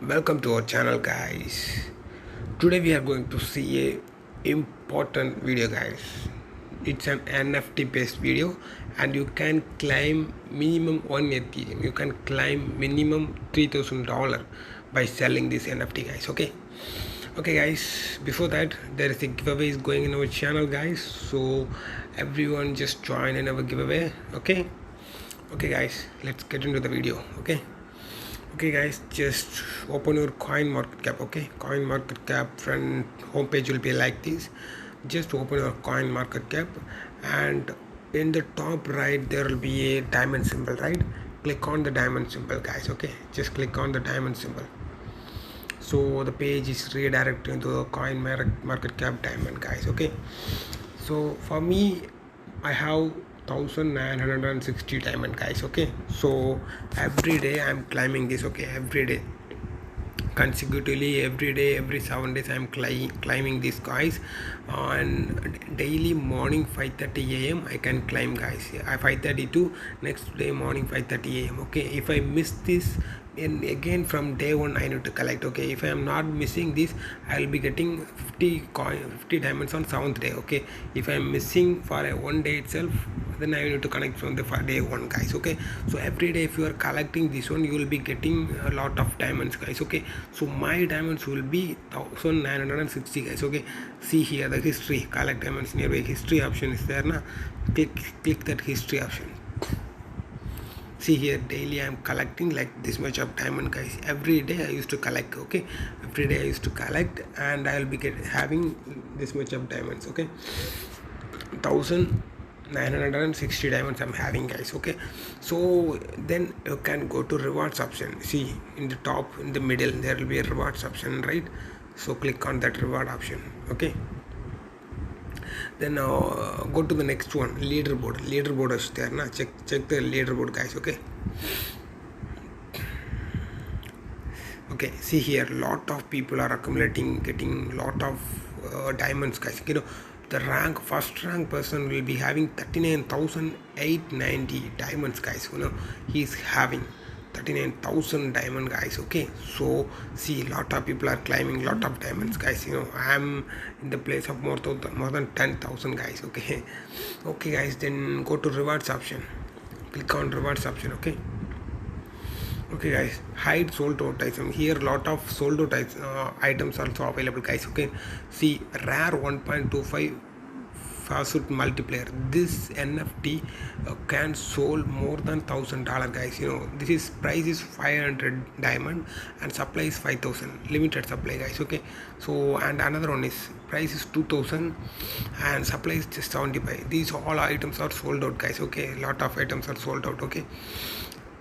Welcome to our channel, guys. Today we are going to see a important video, guys. It's an NFT based video and you can claim minimum 1 Ethereum. You can claim minimum $3,000 by selling this NFT, guys. Okay guys, before that there is a giveaway is going in our channel, guys, so everyone just join in our giveaway. Okay guys, let's get into the video. Okay guys, just open your coin market cap. Coin market cap front homepage will be like this. Just open your coin market cap and in the top right there will be a diamond symbol, right? Click on the diamond symbol, guys. Just click on the diamond symbol, so the page is redirected into the coin market cap diamond, guys. So for me, I have 1960 diamond, guys. So every day I'm climbing this. Every day consecutively, every day, every 7 days I'm climbing this, guys. On daily morning 5:30 a.m. I can climb, guys. 5:30 to next day morning 5:30 a.m. If I miss this, and again from day one I need to collect. If I am not missing this, I will be getting 50 diamonds on 7th day. If I am missing for a 1 day itself, then I need to connect from the day one, guys. So every day if you are collecting this one, you will be getting a lot of diamonds, guys. So my diamonds will be 1960, guys. See here the history, collect diamonds nearby. History option is there now. Click that history option. See here, daily I am collecting like this much of diamond, guys. Every day I used to collect. Every day I used to collect and I will be having this much of diamonds. 1960 diamonds I'm having, guys. So then you can go to rewards option. See in the top, in the middle there will be a rewards option, right? So click on that reward option. Then go to the next one, leaderboard is there now. Check the leaderboard, guys. See here, lot of people are accumulating, getting lot of diamonds, guys. The first rank person will be having 39,890 diamonds, guys. He's having 39,000 diamond, guys. So see, lot of people are climbing lot of diamonds, guys. I am in the place of more than 10,000, guys. Guys, then go to rewards option. Click on rewards option. Guys, hide sold out item. Here lot of sold out items also available, guys. See, rare 1.25 faucet multiplier. This NFT can sold more than $1,000, guys. This is price is 500 diamond and supply is 5,000, limited supply, guys. So and another one is price is 2,000 and supply is just 75. These all items are sold out, guys. Lot of items are sold out.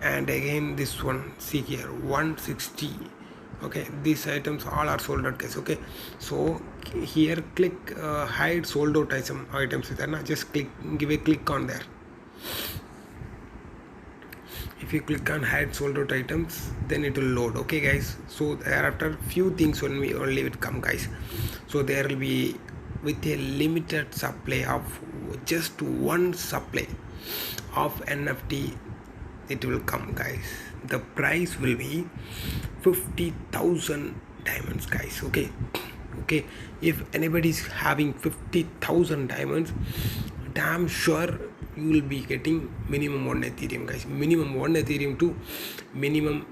And again this one, see here, 160. These items all are sold out, guys. So here click hide sold out items is there now. Just give a click on there. If you click on hide sold out items, then it will load. Guys, so thereafter few things only will come, guys. So there will be with a limited supply of just one supply of NFT, it will come, guys. The price will be 50,000 diamonds, guys. If anybody is having 50,000 diamonds, damn sure you will be getting minimum 1 Ethereum, guys. Minimum 1 Ethereum to minimum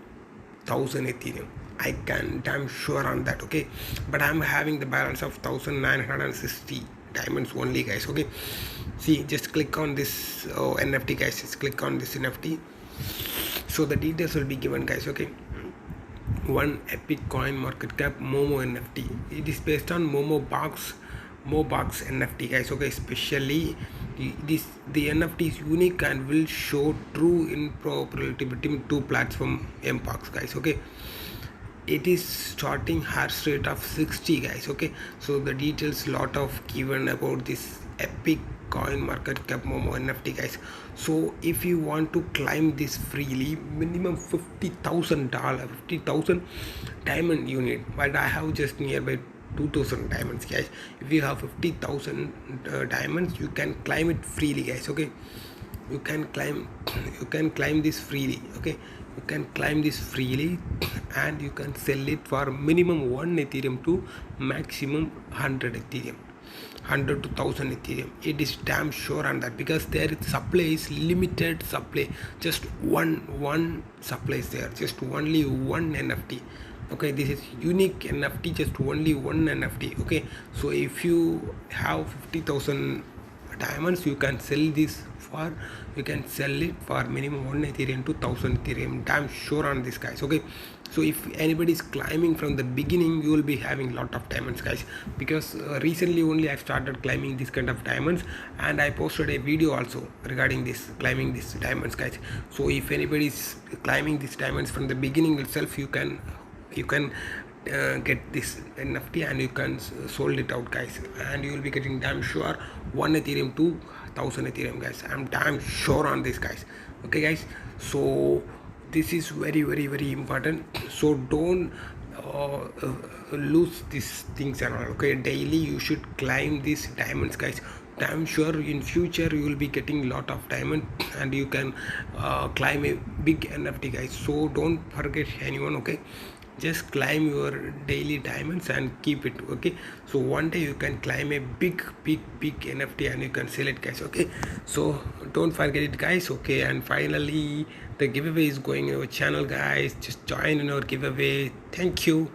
1,000 Ethereum. I can damn sure on that. But I'm having the balance of 1960 diamonds only, guys. See, just click on this NFT, guys. Just click on this NFT. So the details will be given, guys. One epic coin market cap Momo NFT. It is based on Mobox NFT, guys. Especially the NFT is unique and will show true interoperability between two platform Mbox, guys. It is starting hash rate of 60, guys. So the details lot of given about this epic coin market cap Momo NFT, guys. So if you want to climb this freely, minimum $50,000 diamond unit, but I have just nearby 2,000 diamonds, guys. If you have 50,000 diamonds, you can climb it freely, guys. You can climb this freely. you can claim this freely, and you can sell it for minimum 1 Ethereum to maximum 100 Ethereum, 100 to 1000 Ethereum. It is damn sure on that, because their supply is limited supply. Just one supply is there, just only one NFT. Okay, this is unique NFT, just only one NFT. Okay, so if you have 50,000 diamonds, you can sell this for, you can sell it for minimum 1 Ethereum to 1000 Ethereum. Damn sure on this, guys. Okay, so if anybody is climbing from the beginning, you will be having lot of diamonds, guys, because recently only I started climbing this kind of diamonds, and I posted a video also regarding this climbing these diamonds, guys. So if anybody is climbing these diamonds from the beginning itself, you can get this NFT and you can sold it out, guys, and you will be getting damn sure 1 Ethereum to 1000 Ethereum, guys. I'm damn sure on this, guys. Okay, guys, so this is very important. So don't lose these things and all. Okay, daily you should climb these diamonds, guys. Damn sure in future you will be getting lot of diamond, and you can climb a big NFT, guys. So don't forget anyone. Okay, just climb your daily diamonds and keep it. Okay, so one day you can climb a big NFT and you can sell it, guys. Okay, so don't forget it, guys. Okay, and finally the giveaway is going on our channel, guys. Just join in our giveaway. Thank you.